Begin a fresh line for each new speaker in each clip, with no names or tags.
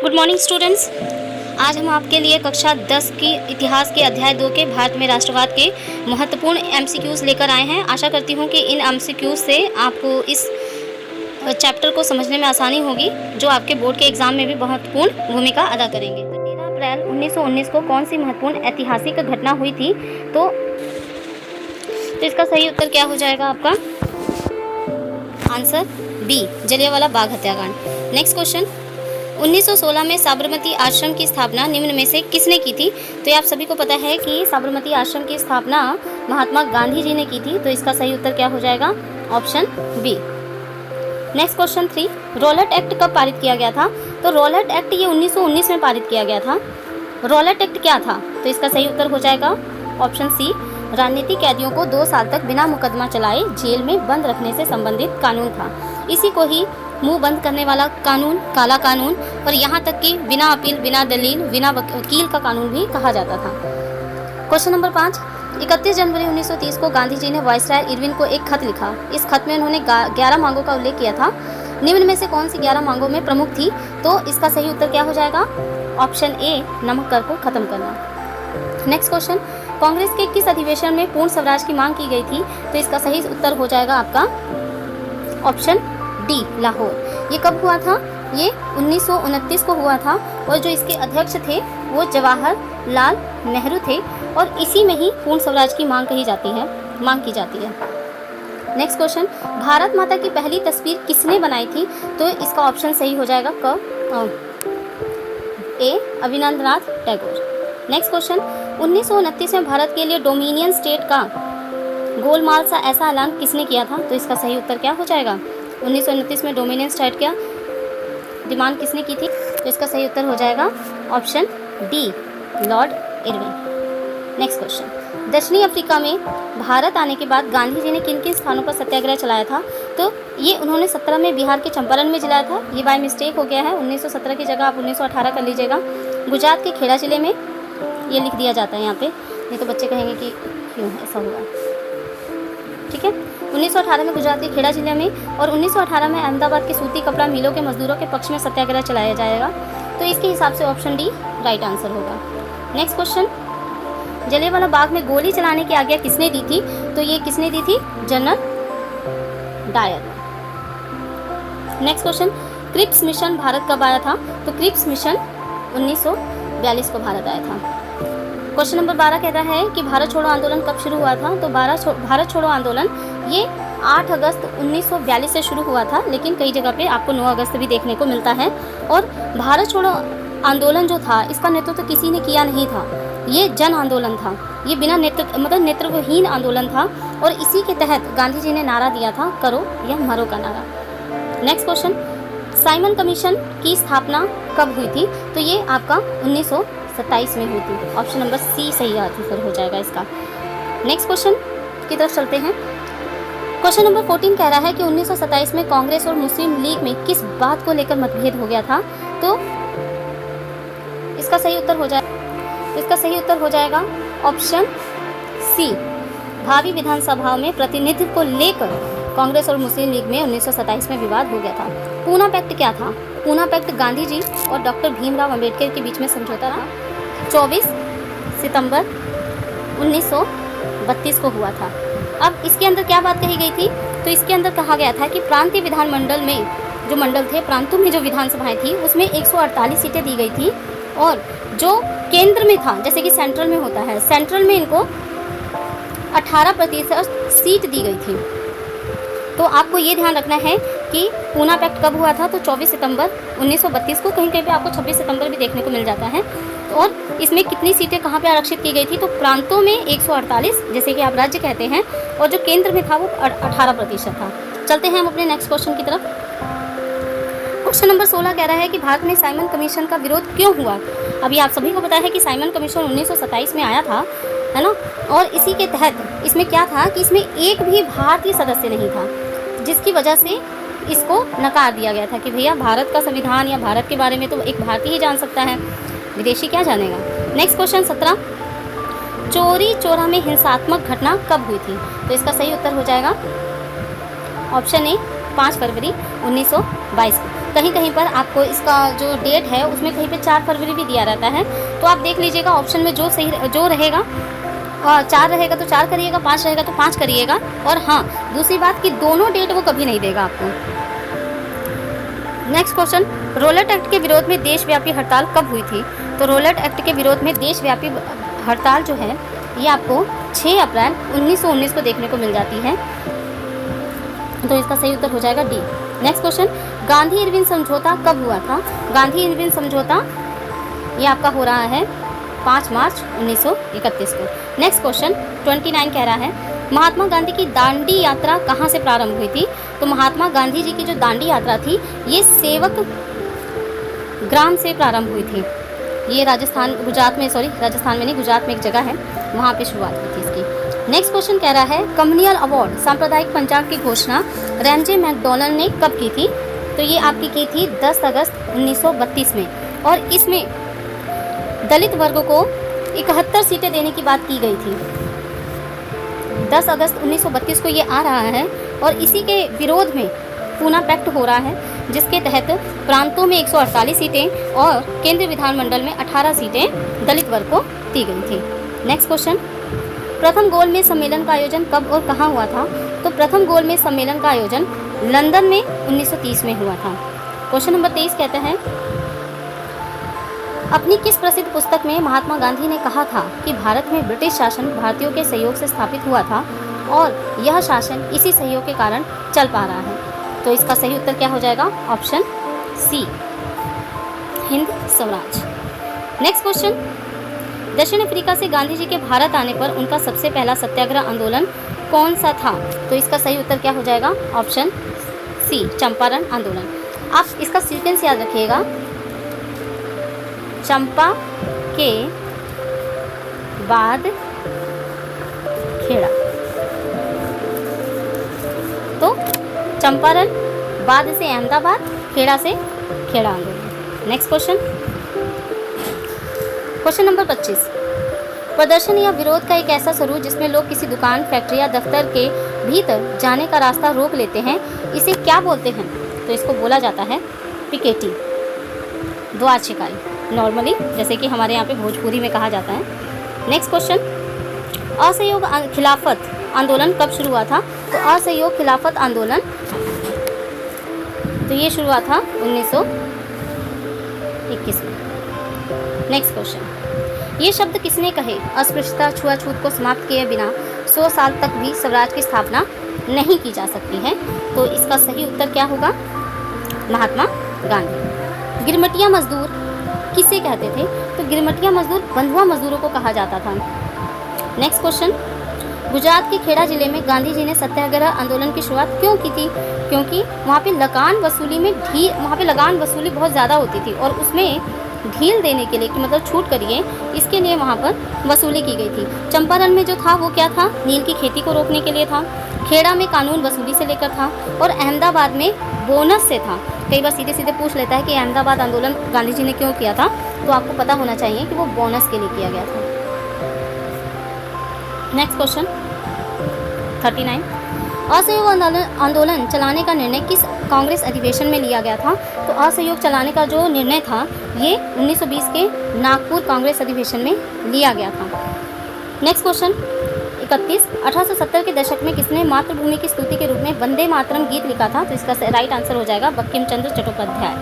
Good morning students. आज हम आपके लिए कक्षा 10 की इतिहास के अध्याय 2 के भारत में राष्ट्रवाद के महत्वपूर्ण एमसीक्यूज़ लेकर आए हैं। आशा करती हूँ कि इन एमसीक्यूज़ से आपको इस चैप्टर को समझने में आसानी होगी, जो आपके बोर्ड के एग्ज़ाम में भी महत्वपूर्ण भूमिका अदा करेंगे। 13 अप्रैल 1919 को कौन सी महत्वपूर्ण ऐतिहासिक घटना हुई थी? तो इसका सही उत्तर क्या हो जाएगा आपका? आंसर बी, जलियांवाला बाग हत्याकांड। नेक्स्ट क्वेश्चन, 1916 में साबरमती आश्रम की स्थापना निम्न में से किसने की थी? तो ये आप सभी को पता है कि साबरमती आश्रम की स्थापना महात्मा गांधी जी ने की थी। तो इसका सही उत्तर क्या हो जाएगा? Option B. Next question 3, Rowlatt act कब पारित किया गया था? तो रॉलेट एक्ट ये 1919 में पारित किया गया था। रॉलेट एक्ट क्या था? तो इसका सही उत्तर हो जाएगा ऑप्शन सी, राजनीतिक कैदियों को 2 साल तक बिना मुकदमा चलाए जेल में बंद रखने से संबंधित कानून था। इसी को ही मुंह बंद करने वाला कानून, काला कानून, और यहाँ तक कि बिना अपील, बिना दलील, बिना वकील का कानून भी कहा जाता था। क्वेश्चन नंबर 5, 31 जनवरी 1930 को गांधी जी ने वायसराय इरविन को एक खत लिखा। इस खत में उन्होंने 11 मांगों का उल्लेख किया था। निम्न में से कौन सी 11 मांगों में प्रमुख थी? तो इसका सही उत्तर क्या हो जाएगा? ऑप्शन ए, नमक कर को खत्म करना। नेक्स्ट क्वेश्चन, कांग्रेस के किस अधिवेशन में पूर्ण स्वराज की मांग की गई थी? तो इसका सही उत्तर हो जाएगा आपका ऑप्शन डी, लाहौर। ये कब हुआ था? ये 1929 को हुआ था, और जो इसके अध्यक्ष थे वो जवाहरलाल नेहरू थे, और इसी में ही पूर्ण स्वराज की मांग की जाती है। नेक्स्ट क्वेश्चन, भारत माता की पहली तस्वीर किसने बनाई थी? तो इसका ऑप्शन सही हो जाएगा ए, अविनान्द्रनाथ टैगोर। नेक्स्ट क्वेश्चन, 1929 में भारत के लिए डोमिनियन स्टेट का गोलमाल सा ऐसा ऐलान किसने किया था? तो इसका सही उत्तर क्या हो जाएगा? 1929 में डोमिनियन स्टेट क्या डिमांड किसने की थी? तो इसका सही उत्तर हो जाएगा option D, Lord Irwin. Next question, दक्षिणी अफ्रीका में भारत आने के बाद गांधी जी ने किन किन स्थानों पर सत्याग्रह चलाया था? तो ये उन्होंने 17 में बिहार के चंपारण में चलाया था। ये बाय मिस्टेक हो गया है, 1917 की जगह आप 1918 कर लीजिएगा। गुजरात के खेड़ा जिले में ये लिख दिया जाता है यहाँ पे, नहीं तो बच्चे कहेंगे कि क्यों ऐसा हुआ। ठीक है, 1918 में गुजरात के खेड़ा जिले में, और 1918 में अहमदाबाद के सूती कपड़ा मिलों के मजदूरों के पक्ष में सत्याग्रह चलाया जाएगा। तो इसके हिसाब से ऑप्शन डी राइट आंसर होगा। नेक्स्ट क्वेश्चन, जलियांवाला बाग में गोली चलाने की आज्ञा किसने दी थी? तो ये किसने दी थी? General Dyer. Next question, Cripps mission Bharat कब आया था? तो क्रिप्स मिशन 1942 को भारत आया था। क्वेश्चन नंबर 12 कहता है कि भारत छोड़ो आंदोलन कब शुरू हुआ था? तो भारत छोड़ो आंदोलन ये 8 अगस्त 1942 से शुरू हुआ था, लेकिन कई जगह पे आपको 9 अगस्त भी देखने को मिलता है। और भारत छोड़ो आंदोलन जो था, इसका नेतृत्व तो किसी ने किया नहीं था। ये जन आंदोलन था, ये बिना नेतृत्वहीन आंदोलन था, और इसी के तहत गांधी जी ने नारा दिया था, करो या मरो का नारा। नेक्स्ट क्वेश्चन, साइमन कमीशन की स्थापना कब हुई थी? तो ये आपका 1927 में हुई थी। ऑप्शन नंबर सी सही आंसर हो जाएगा इसका। नेक्स्ट क्वेश्चन की तरफ चलते हैं। क्वेश्चन नंबर 14 कह रहा है कि 1927 में कांग्रेस और मुस्लिम लीग में किस बात को लेकर मतभेद हो गया था? तो इसका सही उत्तर हो जाएगा ऑप्शन सी, भावी विधानसभाओं में प्रतिनिधित्व को लेकर कांग्रेस और मुस्लिम लीग में 1927 में विवाद हो गया था। पूना पैक्ट क्या था? पूना पैक्ट गांधी जी और डॉक्टर भीमराव अंबेडकर के बीच में समझौता था। 24 सितंबर 1932 को हुआ था। अब इसके अंदर क्या बात कही गई थी? तो इसके अंदर कहा गया था कि प्रांतीय विधानमंडल में जो मंडल थे, प्रांतों में जो विधानसभाएं थी, उसमें 148 सीटें दी गई थी, और जो केंद्र में था, जैसे कि सेंट्रल में होता है, सेंट्रल में इनको 18% सीट दी गई थी। तो आपको ये ध्यान रखना है कि पूना पैक्ट कब हुआ था? तो 24 सितंबर 1932 को। कहीं कहीं पे आपको 26 सितंबर भी देखने को मिल जाता है। और इसमें कितनी सीटें कहाँ पे आरक्षित की गई थी? तो प्रांतों में 148, जैसे कि आप राज्य कहते हैं, और जो केंद्र में था वो 18% था। चलते हैं हम अपने नेक्स्ट क्वेश्चन की तरफ। क्वेश्चन नंबर 16 कह रहा है कि भारत में साइमन कमीशन का विरोध क्यों हुआ? अभी आप सभी को पता है कि साइमन कमीशन 1927 में आया था, है ना, और इसी के तहत इसमें क्या था कि इसमें एक भी भारतीय सदस्य नहीं था, जिसकी वजह से इसको नकार दिया गया था कि भैया भारत का संविधान या भारत के बारे में तो एक भारतीय ही जान सकता है, विदेशी क्या जानेगा। नेक्स्ट क्वेश्चन 17, चोरी चौरा में हिंसात्मक घटना कब हुई थी? तो इसका सही उत्तर हो जाएगा ऑप्शन ए, 5 फरवरी 1922 को। कहीं कहीं पर आपको इसका जो डेट है उसमें कहीं पे 4 फरवरी भी दिया रहता है, तो आप देख लीजिएगा ऑप्शन में जो सही जो रहेगा, 4 रहेगा तो 4 करिएगा, 5 रहेगा तो 5 करिएगा। और हाँ, दूसरी बात कि दोनों डेट वो कभी नहीं देगा आपको। नेक्स्ट क्वेश्चन, रोलेट एक्ट के विरोध में देशव्यापी हड़ताल कब हुई थी? तो रोलेट एक्ट के विरोध में देशव्यापी हड़ताल जो है ये आपको 6 अप्रैल 1919 को देखने को मिल जाती है, तो इसका सही उत्तर हो जाएगा D. Next question, Gandhi Irwin समझौता कब हुआ था? गांधी इरविन समझौता ये आपका हो रहा है 5 मार्च 1931 को। नेक्स्ट क्वेश्चन 29 कह रहा है, महात्मा गांधी की दांडी यात्रा कहाँ से प्रारंभ हुई थी? तो महात्मा गांधी जी की जो दांडी यात्रा थी ये सेवक ग्राम से प्रारंभ हुई थी। ये राजस्थान में नहीं, गुजरात में एक जगह है, वहाँ पे शुरुआत हुई थी इसकी। नेक्स्ट क्वेश्चन कह रहा है, कम्युनियल अवार्ड सांप्रदायिक पंचांग की घोषणा रैमजे मैकडॉनल्ड ने कब की थी? तो ये आपकी की थी 10 अगस्त 1932 में, और इसमें दलित वर्ग को 71 सीटें देने की बात की गई थी। 10 अगस्त 1932 को ये आ रहा है, और इसी के विरोध में पूना पैक्ट हो रहा है, जिसके तहत प्रांतों में 148 सीटें और केंद्रीय विधानमंडल में 18 सीटें दलित वर्ग को दी गई थी। नेक्स्ट क्वेश्चन, प्रथम गोलमेज सम्मेलन का आयोजन कब और कहाँ हुआ था? तो प्रथम गोलमेज सम्मेलन का आयोजन लंदन में 1930 में हुआ था। क्वेश्चन नंबर 23 कहते हैं, अपनी किस प्रसिद्ध पुस्तक में महात्मा गांधी ने कहा था कि भारत में ब्रिटिश शासन भारतीयों के सहयोग से स्थापित हुआ था और यह शासन इसी सहयोग के कारण चल पा रहा है? तो इसका सही उत्तर क्या हो जाएगा? Option C, Hind Swaraj. Next question, दक्षिण अफ्रीका से गांधी जी के भारत आने पर उनका सबसे पहला सत्याग्रह आंदोलन कौन सा था? तो इसका सही उत्तर क्या हो जाएगा? ऑप्शन सी, चंपारण आंदोलन। आप इसका सीक्वेंस याद रखिएगा, चंपा के बाद खेड़ा, तो चंपारण, बाद से अहमदाबाद, खेड़ा से खेड़ा आंदोलन। नेक्स्ट क्वेश्चन, क्वेश्चन नंबर 25, प्रदर्शन या विरोध का एक ऐसा स्वरूप जिसमें लोग किसी दुकान, फैक्ट्री या दफ्तर के भीतर जाने का रास्ता रोक लेते हैं, इसे क्या बोलते हैं? तो इसको बोला जाता है पिकेटिंग, द्वार छिकाई, नॉर्मली जैसे कि हमारे यहाँ पे भोजपुरी में कहा जाता है। नेक्स्ट क्वेश्चन, असहयोग खिलाफत आंदोलन कब शुरू हुआ था? तो असहयोग खिलाफत आंदोलन तो ये शुरू हुआ था 1921 में। नेक्स्ट क्वेश्चन, ये शब्द किसने कहे? अस्पृश्यता, छुआछूत को समाप्त किए बिना 100 साल तक भी स्वराज की स्थापना नहीं की जा सकती है। तो इसका सही उत्तर क्या होगा? महात्मा गांधी। गिरमटिया मजदूर किसे कहते थे? तो गिरमटिया मजदूर बंधुआ मजदूरों को कहा जाता था। नेक्स्ट क्वेश्चन, गुजरात के खेड़ा जिले में गांधी जी ने सत्याग्रह आंदोलन की शुरुआत क्यों की थी? क्योंकि वहाँ पे लगान वसूली बहुत ज़्यादा होती थी, और उसमें ढील देने के लिए कि मतलब छूट करिए, इसके लिए वहाँ पर वसूली की गई थी। चंपारण में जो था वो क्या था? नील की खेती को रोकने के लिए था। खेड़ा में कानून वसूली से लेकर था, और अहमदाबाद में बोनस से था। कई बार सीधे सीधे पूछ लेता है कि अहमदाबाद आंदोलन गांधी जी ने क्यों किया था, तो आपको पता होना चाहिए कि वो बोनस के लिए किया गया था। नेक्स्ट क्वेश्चन 39, असहयोग आंदोलन चलाने का निर्णय किस कांग्रेस अधिवेशन में लिया गया था? तो असहयोग चलाने का जो निर्णय था ये 1920 के नागपुर कांग्रेस अधिवेशन में लिया गया था। नेक्स्ट क्वेश्चन 31, 1870 के दशक में किसने मातृभूमि की स्तुति के रूप में वंदे मातरम गीत लिखा था? तो इसका राइट आंसर हो जाएगा बंकिम चंद्र चट्टोपाध्याय।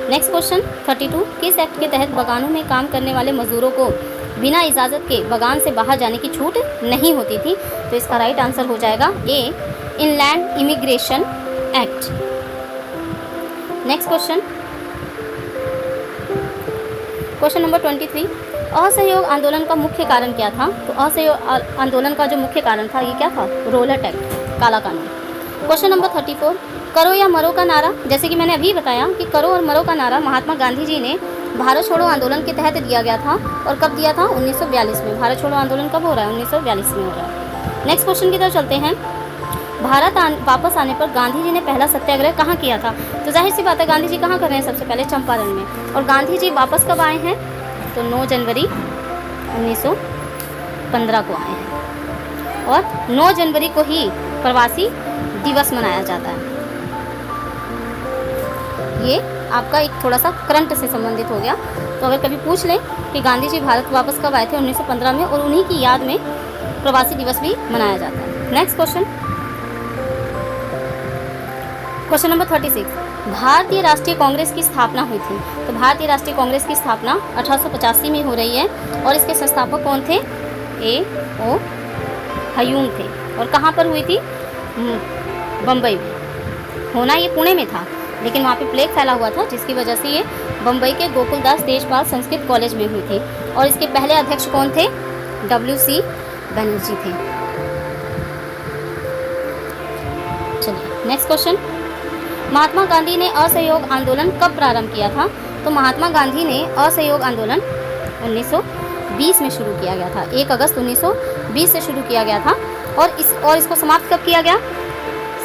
नेक्स्ट क्वेश्चन 32, किस एक्ट के तहत बगानों में काम करने वाले मजदूरों को बिना इजाज़त के बगान से बाहर जाने की छूट नहीं होती थी? तो इसका राइट आंसर हो जाएगा A, inland immigration act. Next question number 23, असहयोग आंदोलन का मुख्य कारण क्या था? तो असहयोग आंदोलन का जो मुख्य कारण था ये क्या था? रोलेट एक्ट, काला कानून। क्वेश्चन नंबर 34, करो या मरो का नारा, जैसे कि मैंने अभी बताया कि करो और मरो का नारा महात्मा गांधी जी ने भारत छोड़ो आंदोलन के तहत दिया गया था, और कब दिया था? 1942 में। भारत छोड़ो आंदोलन कब हो रहा है? 1942 में हो रहा है। नेक्स्ट क्वेश्चन की तरफ चलते हैं, भारत वापस आने पर गांधी जी ने पहला सत्याग्रह कहाँ किया था? तो जाहिर सी बात है गांधी जी कहाँ कर रहे हैं? सबसे पहले चंपारण में। और गांधी जी वापस कब आए हैं? तो 9 जनवरी 1915 को आए हैं, और 9 जनवरी को ही प्रवासी दिवस मनाया जाता है। ये आपका एक थोड़ा सा करंट से संबंधित हो गया। तो अगर कभी पूछ लें कि गांधी जी भारत वापस कब आए थे 1915 में, और उन्हीं की याद में प्रवासी दिवस भी मनाया जाता है। नेक्स्ट क्वेश्चन नंबर 36, भारतीय राष्ट्रीय कांग्रेस की स्थापना हुई थी। तो भारतीय राष्ट्रीय कांग्रेस की स्थापना 1885 में हो रही है और इसके संस्थापक कौन थे? A.O. हयूम थे। और कहाँ पर हुई थी? बम्बई में। होना ये पुणे में था, लेकिन वहाँ पे प्लेग फैला हुआ था, जिसकी वजह से ये बम्बई के गोकुलदास देशपाल संस्कृत कॉलेज में हुई थी। और इसके पहले अध्यक्ष कौन थे? W.C. बनर्जी थे। चलिए नेक्स्ट क्वेश्चन, महात्मा गांधी ने असहयोग आंदोलन कब प्रारंभ किया था? तो महात्मा गांधी ने असहयोग आंदोलन 1920 में शुरू किया गया था। 1 अगस्त 1920 से शुरू किया गया था। और इसको समाप्त कब किया गया?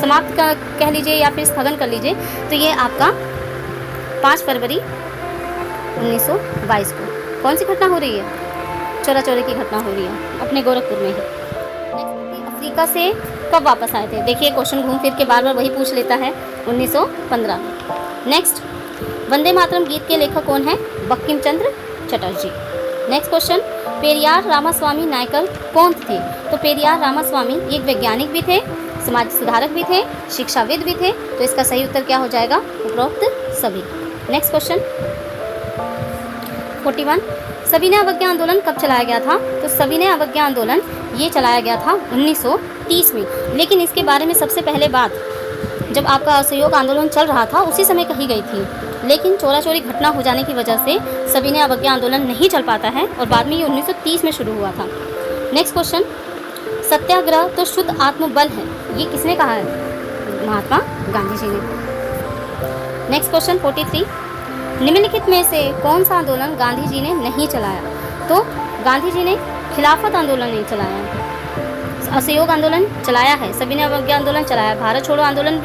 समाप्त कह लीजिए या फिर स्थगन कर लीजिए, तो ये आपका 5 फरवरी 1922 को। कौन सी घटना हो रही है? चोरा चोरी की घटना हो रही है अपने गोरखपुर में ही। अफ्रीका से कब वापस आए थे? देखिए क्वेश्चन घूम फिर के बार बार वही पूछ लेता है। 1915 में। नेक्स्ट, वंदे मातरम गीत के लेखक कौन है? बंकिम चंद्र चटर्जी। नेक्स्ट क्वेश्चन, पेरियार रामास्वामी नायकर कौन थे? तो पेरियार रामास्वामी एक वैज्ञानिक भी थे, समाज सुधारक भी थे, शिक्षाविद भी थे। तो इसका सही उत्तर क्या हो जाएगा? उपरोक्त सभी। नेक्स्ट क्वेश्चन 41, सविनय अवज्ञा आंदोलन कब चलाया गया था? तो सविनय अवज्ञा आंदोलन ये चलाया गया था 1930 में। लेकिन इसके बारे में सबसे पहले बात जब आपका असहयोग आंदोलन चल रहा था उसी समय कही गई थी, लेकिन चोरा चोरी घटना हो जाने की वजह से सविनय अवज्ञा आंदोलन नहीं चल पाता है और बाद में ये 1930 में शुरू हुआ था। नेक्स्ट क्वेश्चन, सत्याग्रह तो शुद्ध आत्मबल है, ये किसने कहा है? महात्मा गांधी जी ने। नेक्स्ट क्वेश्चन 43, निम्नलिखित में से कौन सा आंदोलन गांधी जी ने नहीं चलाया? तो गांधी जी ने खिलाफत आंदोलन नहीं चलाया, असहयोग आंदोलन चलाया है, सविनय अवज्ञा आंदोलन चलाया, भारत छोड़ो आंदोलन,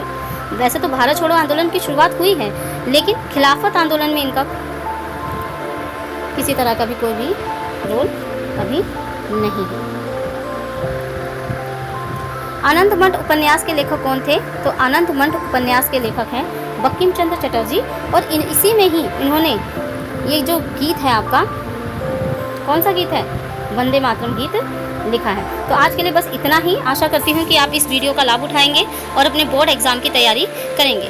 वैसे तो भारत छोड़ो आंदोलन की शुरुआत हुई है, लेकिन खिलाफत आंदोलन में इनका किसी तरह का भी कोई भी रोल अभी नहीं है। आनंद मठ उपन्यास के लेखक कौन थे? तो आनंद मठ उपन्यास के लेखक हैं बंकिम चंद्र चटर्जी। और इसी में ही इन्होंने ये जो गीत है आपका, कौन सा गीत है? वंदे मातरम गीत लिखा है। तो आज के लिए बस इतना ही। आशा करती हूँ कि आप इस वीडियो का लाभ उठाएंगे और अपने बोर्ड एग्जाम की तैयारी करेंगे।